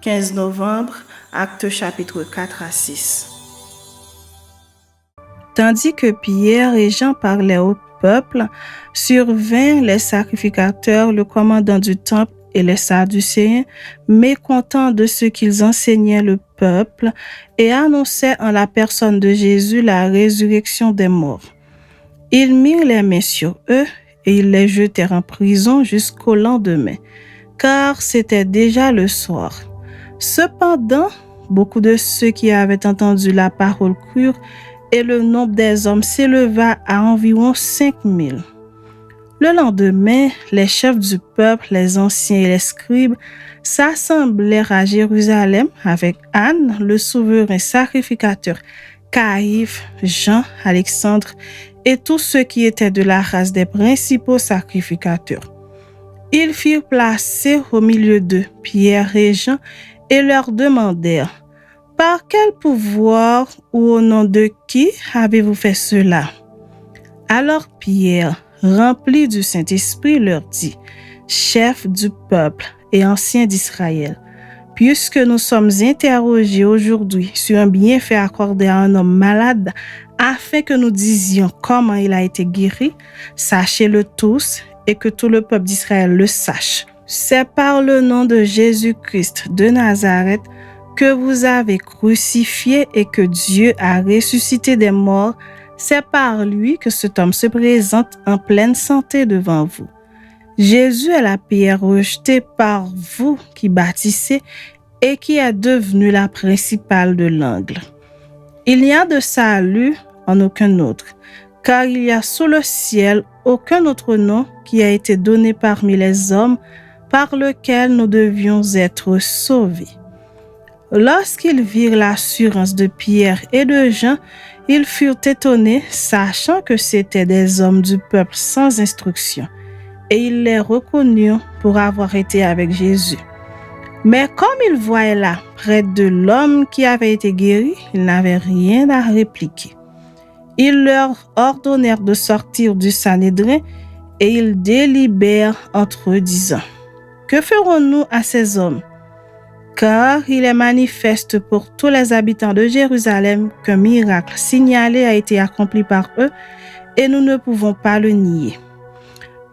15 novembre, Actes chapitre 4 à 6. Tandis que Pierre et Jean parlaient au peuple, survinrent les sacrificateurs, le commandant du temple et les Sadducéens, mécontents de ce qu'ils enseignaient le peuple, et annonçaient en la personne de Jésus la résurrection des morts. Ils mirent les mains sur eux et ils les jetèrent en prison jusqu'au lendemain, car c'était déjà le soir. Cependant, beaucoup de ceux qui avaient entendu la parole crurent, et le nombre des hommes s'éleva à environ 5000. Le lendemain, les chefs du peuple, les anciens et les scribes s'assemblèrent à Jérusalem avec Anne, le souverain sacrificateur, Caïphe, Jean, Alexandre et tous ceux qui étaient de la race des principaux sacrificateurs. Ils firent placer au milieu d'eux Pierre et Jean et leur demandèrent: « Par quel pouvoir ou au nom de qui avez-vous fait cela ?» Alors Pierre, rempli du Saint-Esprit, leur dit: « Chefs du peuple et anciens d'Israël, puisque nous sommes interrogés aujourd'hui sur un bienfait accordé à un homme malade, afin que nous disions comment il a été guéri, sachez-le tous et que tout le peuple d'Israël le sache. C'est par le nom de Jésus-Christ de Nazareth que vous avez crucifié et que Dieu a ressuscité des morts. C'est par lui que cet homme se présente en pleine santé devant vous. Jésus est la pierre rejetée par vous qui bâtissez et qui est devenue la principale de l'angle. Il n'y a de salut en aucun autre, car il y a sous le ciel aucun autre nom qui a été donné parmi les hommes par lequel nous devions être sauvés. » Lorsqu'ils virent l'assurance de Pierre et de Jean, ils furent étonnés, sachant que c'étaient des hommes du peuple sans instruction, et ils les reconnurent pour avoir été avec Jésus. Mais comme ils voyaient là, près de l'homme qui avait été guéri, ils n'avaient rien à répliquer. Ils leur ordonnèrent de sortir du Sanhédrin, et ils délibèrent entre eux, disant: « Que ferons-nous à ces hommes ? Car il est manifeste pour tous les habitants de Jérusalem qu'un miracle signalé a été accompli par eux, et nous ne pouvons pas le nier.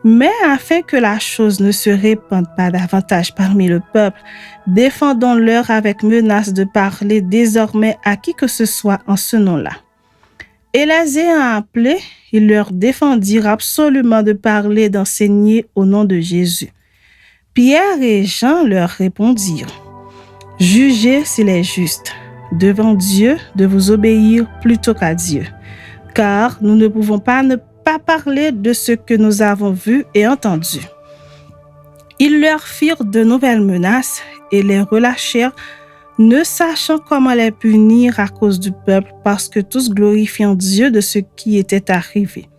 Mais afin que la chose ne se répande pas davantage parmi le peuple, défendons-leur avec menace de parler désormais à qui que ce soit en ce nom-là. » Et les ayant appelés, ils leur défendirent absolument de parler, d'enseigner au nom de Jésus. Pierre et Jean leur répondirent: « Jugez s'il est juste, devant Dieu, de vous obéir plutôt qu'à Dieu, car nous ne pouvons pas ne pas parler de ce que nous avons vu et entendu. » Ils leur firent de nouvelles menaces et les relâchèrent, ne sachant comment les punir à cause du peuple, parce que tous glorifiant Dieu de ce qui était arrivé.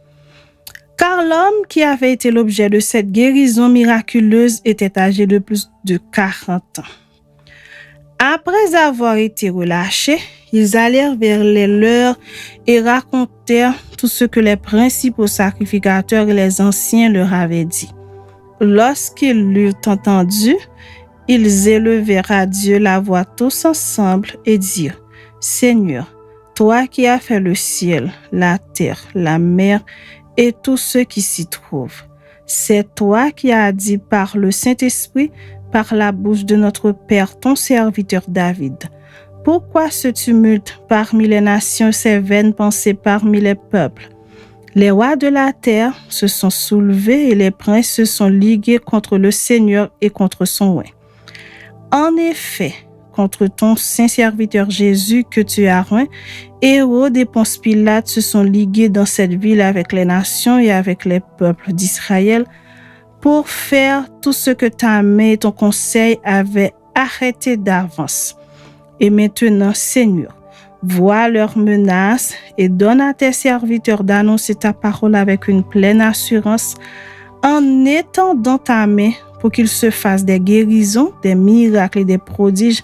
Car l'homme qui avait été l'objet de cette guérison miraculeuse était âgé de plus de 40 ans. Après avoir été relâchés, ils allèrent vers les leurs et racontèrent tout ce que les principaux sacrificateurs et les anciens leur avaient dit. Lorsqu'ils l'eurent entendu, ils élevèrent à Dieu la voix tous ensemble et dirent: « Seigneur, toi qui as fait le ciel, la terre, la mer et tout ce qui s'y trouve, c'est toi qui as dit par le Saint-Esprit, par la bouche de notre Père, ton serviteur David. Pourquoi ce tumulte parmi les nations, ces vaines pensées parmi les peuples? Les rois de la terre se sont soulevés et les princes se sont ligués contre le Seigneur et contre son roi. En effet, contre ton saint serviteur Jésus que tu as oint, Hérode et Ponce Pilate se sont ligués dans cette ville avec les nations et avec les peuples d'Israël pour faire tout ce que ta main et ton conseil avaient arrêté d'avance. Et maintenant, Seigneur, vois leurs menaces et donne à tes serviteurs d'annoncer ta parole avec une pleine assurance en étendant ta main pour qu'ils se fassent des guérisons, des miracles et des prodiges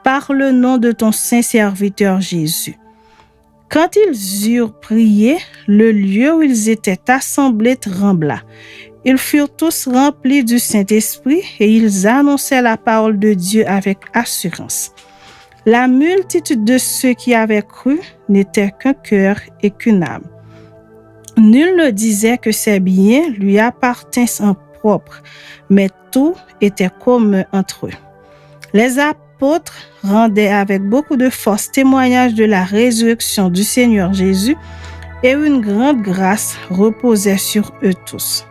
par le nom de ton saint serviteur Jésus. Quand ils eurent prié, le lieu où ils étaient assemblés trembla. Ils furent tous remplis du Saint-Esprit et ils annonçaient la parole de Dieu avec assurance. La multitude de ceux qui avaient cru n'était qu'un cœur et qu'une âme. Nul ne disait que ses biens lui appartinssent en propre, mais tout était commun entre eux. Les apôtres rendaient avec beaucoup de force témoignage de la résurrection du Seigneur Jésus et une grande grâce reposait sur eux tous.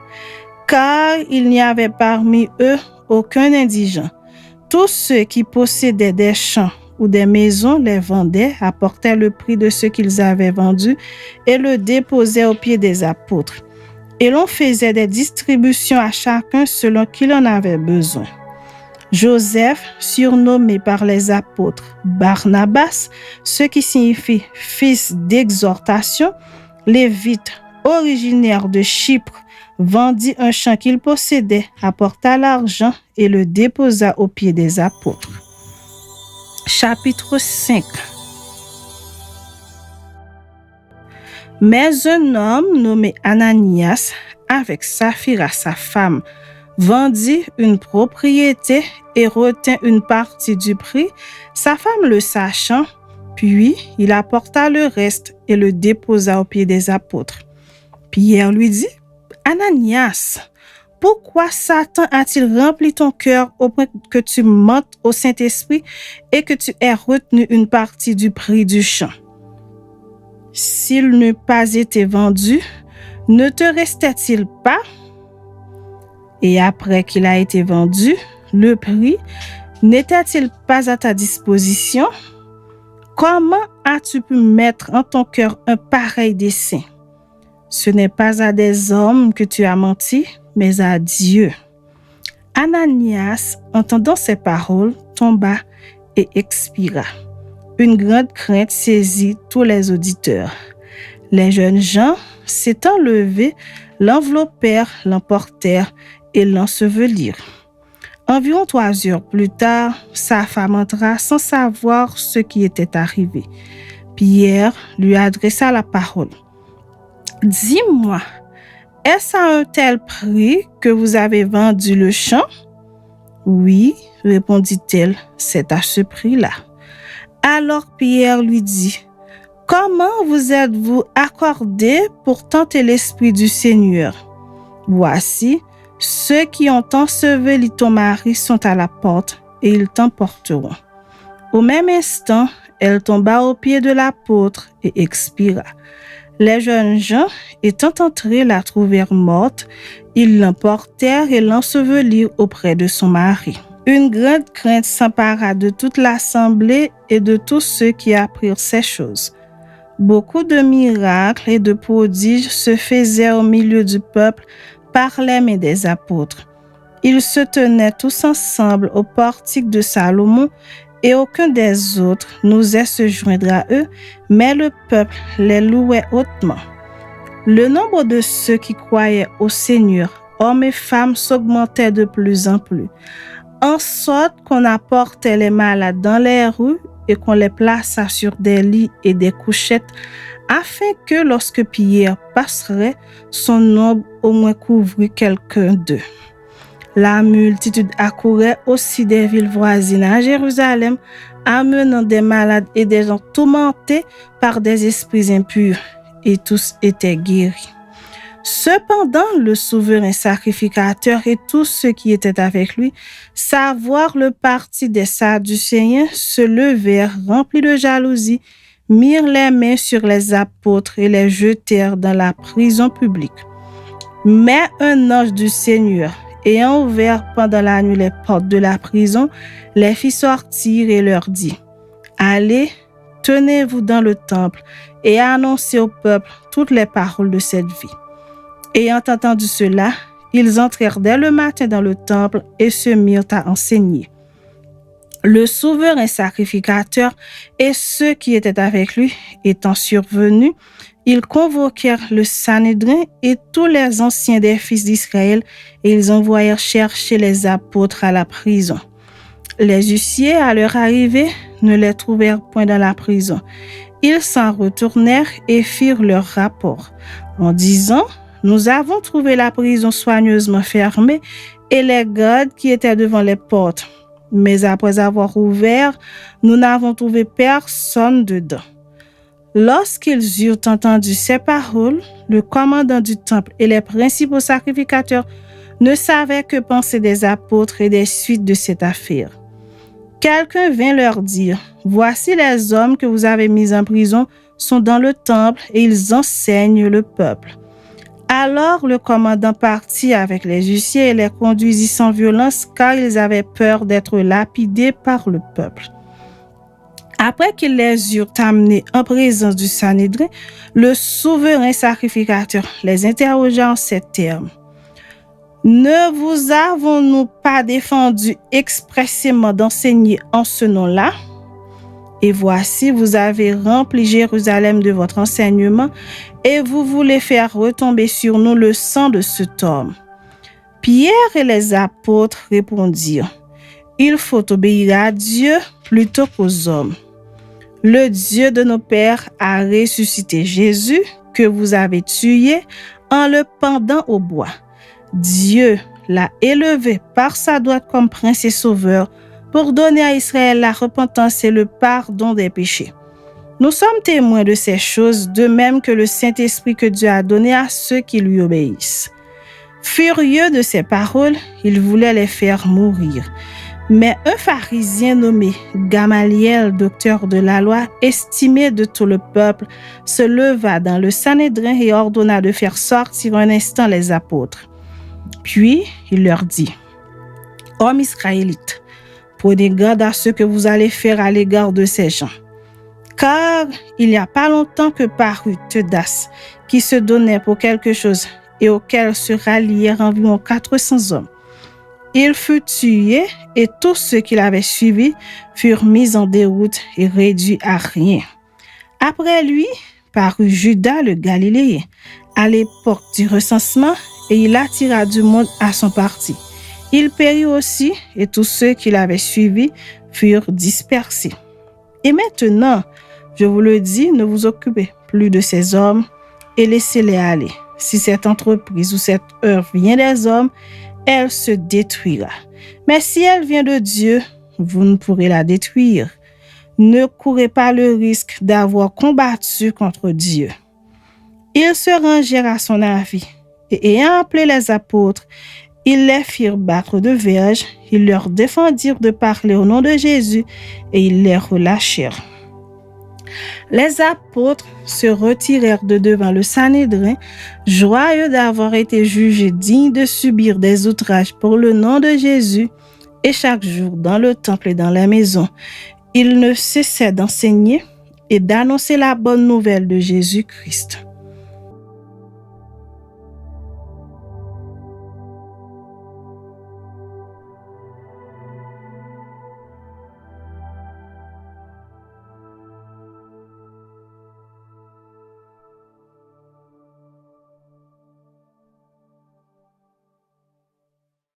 Car il n'y avait parmi eux aucun indigent. Tous ceux qui possédaient des champs ou des maisons les vendaient, apportaient le prix de ce qu'ils avaient vendu et le déposaient aux pieds des apôtres. Et l'on faisait des distributions à chacun selon qu'il en avait besoin. Joseph, surnommé par les apôtres Barnabas, ce qui signifie fils d'exhortation, lévite originaire de Chypre, vendit un champ qu'il possédait, apporta l'argent et le déposa aux pieds des apôtres. Chapitre 5. Mais un homme nommé Ananias, avec Saphira sa femme, vendit une propriété et retint une partie du prix, sa femme le sachant, puis il apporta le reste et le déposa aux pieds des apôtres. Pierre lui dit, « Ananias, pourquoi Satan a-t-il rempli ton cœur au point que tu mentes au Saint-Esprit et que tu aies retenu une partie du prix du champ? S'il n'eût pas été vendu, ne te restait-il pas? Et après qu'il a été vendu, le prix n'était-il pas à ta disposition? Comment as-tu pu mettre en ton cœur un pareil dessein? Ce n'est pas à des hommes que tu as menti, mais à Dieu. » Ananias, entendant ces paroles, tomba et expira. Une grande crainte saisit tous les auditeurs. Les jeunes gens, s'étant levés, l'enveloppèrent, l'emportèrent et l'ensevelirent. Environ 3 heures plus tard, sa femme entra sans savoir ce qui était arrivé. Pierre lui adressa la parole. « Dis-moi, est-ce à un tel prix que vous avez vendu le champ? » ?»« Oui, répondit-elle, c'est à ce prix-là. » Alors Pierre lui dit, « Comment vous êtes-vous accordé pour tenter l'Esprit du Seigneur? Voici, ceux qui ont enseveli ton mari sont à la porte et ils t'emporteront. » Au même instant, elle tomba aux pieds de l'apôtre et expira. Les jeunes gens, étant entrés, la trouvèrent morte. Ils l'emportèrent et l'ensevelirent auprès de son mari. Une grande crainte s'empara de toute l'assemblée et de tous ceux qui apprirent ces choses. Beaucoup de miracles et de prodiges se faisaient au milieu du peuple par les mains des apôtres. Ils se tenaient tous ensemble au portique de Salomon et aucun des autres n'osait se joindre à eux, mais le peuple les louait hautement. Le nombre de ceux qui croyaient au Seigneur, hommes et femmes, s'augmentait de plus en plus, en sorte qu'on apportait les malades dans les rues et qu'on les plaça sur des lits et des couchettes, afin que lorsque Pierre passerait, son ombre au moins couvrit quelqu'un d'eux. La multitude accourait aussi des villes voisines à Jérusalem, amenant des malades et des gens tourmentés par des esprits impurs, et tous étaient guéris. Cependant, le souverain sacrificateur et tous ceux qui étaient avec lui, savoir le parti des Sadducéens, se levèrent remplis de jalousie, mirent les mains sur les apôtres et les jetèrent dans la prison publique. Mais un ange du Seigneur, ayant ouvert pendant la nuit les portes de la prison, les fit sortir et leur dit, « Allez, tenez-vous dans le temple et annoncez au peuple toutes les paroles de cette vie. » Ayant entendu cela, ils entrèrent dès le matin dans le temple et se mirent à enseigner. Le souverain sacrificateur et ceux qui étaient avec lui étant survenus, ils convoquèrent le Sanhédrin et tous les anciens des fils d'Israël et ils envoyèrent chercher les apôtres à la prison. Les huissiers, à leur arrivée, ne les trouvèrent point dans la prison Ils s'en retournèrent et firent leur rapport, en disant: Nous avons trouvé la prison soigneusement fermée et les gardes qui étaient devant les portes. Mais après avoir ouvert, nous n'avons trouvé personne dedans. Lorsqu'ils eurent entendu ces paroles, le commandant du temple et les principaux sacrificateurs ne savaient que penser des apôtres et des suites de cette affaire. Quelqu'un vint leur dire: Voici les hommes que vous avez mis en prison sont dans le temple et ils enseignent le peuple. Alors le commandant partit avec les huissiers et les conduisit sans violence, car ils avaient peur d'être lapidés par le peuple. Après qu'ils les eurent amenés en présence du Sanhédrin, le souverain sacrificateur les interrogea en ces termes: Ne vous avons-nous pas défendu expressément d'enseigner en ce nom-là? Et voici, vous avez rempli Jérusalem de votre enseignement et vous voulez faire retomber sur nous le sang de cet homme. Pierre et les apôtres répondirent: Il faut obéir à Dieu plutôt qu'aux hommes. Le Dieu de nos pères a ressuscité Jésus, que vous avez tué en le pendant au bois. Dieu l'a élevé par sa droite comme prince et sauveur pour donner à Israël la repentance et le pardon des péchés. Nous sommes témoins de ces choses, de même que le Saint-Esprit que Dieu a donné à ceux qui lui obéissent. Furieux de ces paroles, il voulait les faire mourir. Mais un pharisien nommé Gamaliel, docteur de la loi, estimé de tout le peuple, se leva dans le Sanhédrin et ordonna de faire sortir un instant les apôtres. Puis il leur dit: Hommes israélites, prenez garde à ce que vous allez faire à l'égard de ces gens. Car il n'y a pas longtemps que parut Teudas, qui se donnait pour quelque chose et auquel se rallièrent environ 400 hommes. Il fut tué et tous ceux qui l'avaient suivi furent mis en déroute et réduits à rien. Après lui parut Judas le Galiléen à l'époque du recensement et il attira du monde à son parti. Il périt aussi et tous ceux qui l'avaient suivi furent dispersés. Et maintenant, je vous le dis, ne vous occupez plus de ces hommes et laissez-les aller. Si cette entreprise ou cette œuvre vient des hommes, elle se détruira. Mais si elle vient de Dieu, vous ne pourrez la détruire. Ne courez pas le risque d'avoir combattu contre Dieu. Ils se rangèrent à son avis, et ayant appelé les apôtres, ils les firent battre de verges, ils leur défendirent de parler au nom de Jésus, et ils les relâchèrent. Les apôtres se retirèrent de devant le Sanhédrin, joyeux d'avoir été jugés dignes de subir des outrages pour le nom de Jésus, et chaque jour dans le temple et dans la maison, ils ne cessaient d'enseigner et d'annoncer la bonne nouvelle de Jésus-Christ.